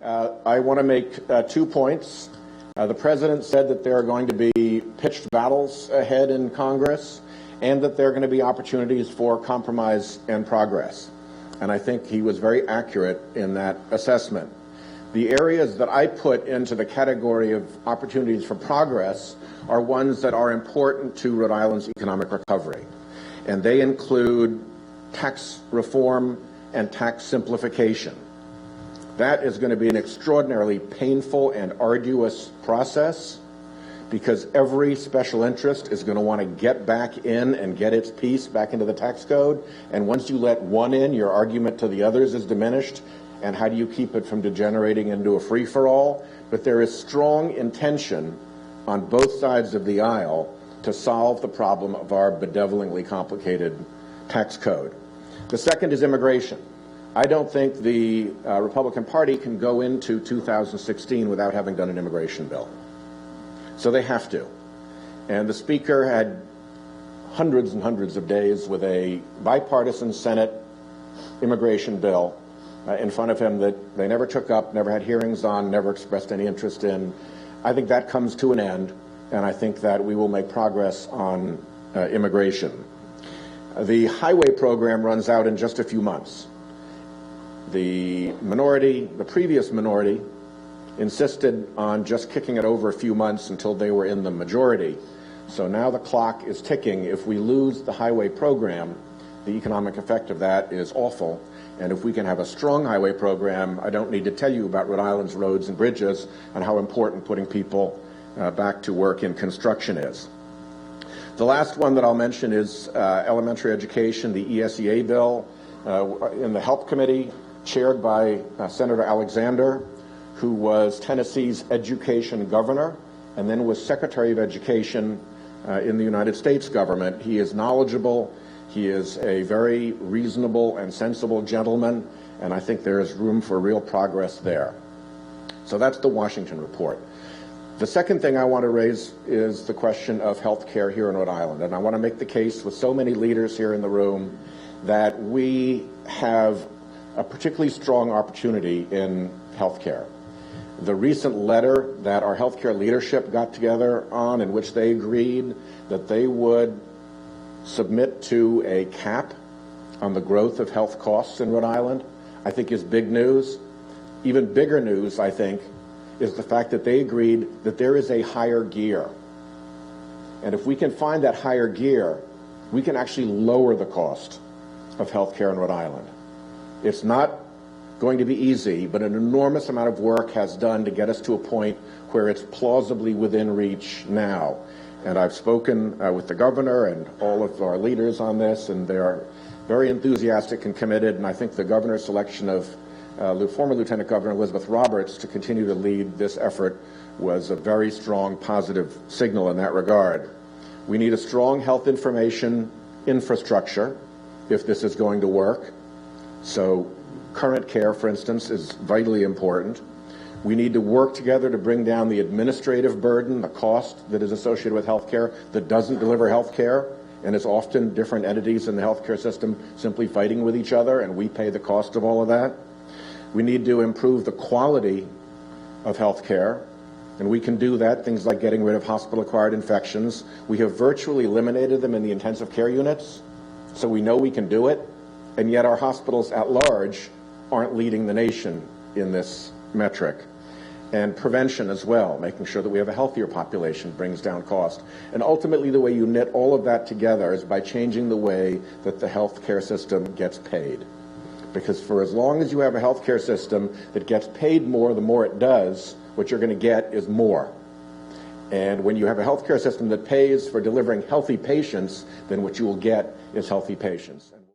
I want to make 2 points. The president said that there are going to be pitched battles ahead in Congress and that there are going to be opportunities for compromise and progress. And I think he was very accurate in that assessment. The areas that I put into the category of opportunities for progress are ones that are important to Rhode Island's economic recovery. And they include tax reform and tax simplification. That is going to be an extraordinarily painful and arduous process because every special interest is going to want to get back in and get its piece back into the tax code. And once you let one in, your argument to the others is diminished. And how do you keep it from degenerating into a free-for-all? But there is strong intention on both sides of the aisle to solve the problem of our bedevilingly complicated tax code. The second is immigration. I don't think the Republican Party can go into 2016 without having done an immigration bill. So they have to. And the Speaker had hundreds and hundreds of days with a bipartisan Senate immigration bill in front of him that they never took up, never had hearings on, never expressed any interest in. I think that comes to an end, and I think that we will make progress on immigration. The highway program runs out in just a few months. The previous minority, insisted on just kicking it over a few months until they were in the majority. So now the clock is ticking. If we lose the highway program, the economic effect of that is awful. And if we can have a strong highway program, I don't need to tell you about Rhode Island's roads and bridges and how important putting people back to work in construction is. The last one that I'll mention is elementary education, the ESEA bill in the Health Committee, chaired by Senator Alexander, who was Tennessee's education governor and then was Secretary of Education in the United States government. He is knowledgeable. He is a very reasonable and sensible gentleman, and I think there is room for real progress there. So that's the Washington report. The second thing I want to raise is the question of health care here in Rhode Island, and I want to make the case with so many leaders here in the room that we have a particularly strong opportunity in health care. The recent letter that our healthcare leadership got together on, in which they agreed that they would submit to a cap on the growth of health costs in Rhode Island, I think is big news. Even bigger news, I think, is the fact that they agreed that there is a higher gear. And if we can find that higher gear, we can actually lower the cost of health care in Rhode Island. It's not going to be easy, but an enormous amount of work has done to get us to a point where it's plausibly within reach now. And I've spoken with the governor and all of our leaders on this, and they're very enthusiastic and committed. And I think the governor's selection of former Lieutenant Governor Elizabeth Roberts to continue to lead this effort was a very strong positive signal in that regard. We need a strong health information infrastructure if this is going to work. So current care, for instance, is vitally important. We need to work together to bring down the administrative burden, the cost that is associated with health care that doesn't deliver health care, and it's often different entities in the healthcare system simply fighting with each other, and we pay the cost of all of that. We need to improve the quality of health care, and we can do that, things like getting rid of hospital-acquired infections. We have virtually eliminated them in the intensive care units, so we know we can do it, and yet our hospitals at large aren't leading the nation in this metric. And prevention as well, making sure that we have a healthier population brings down cost. And ultimately the way you knit all of that together is by changing the way that the healthcare system gets paid. Because for as long as you have a healthcare system that gets paid more, the more it does, what you're going to get is more. And when you have a healthcare system that pays for delivering healthy patients, then what you will get is healthy patients.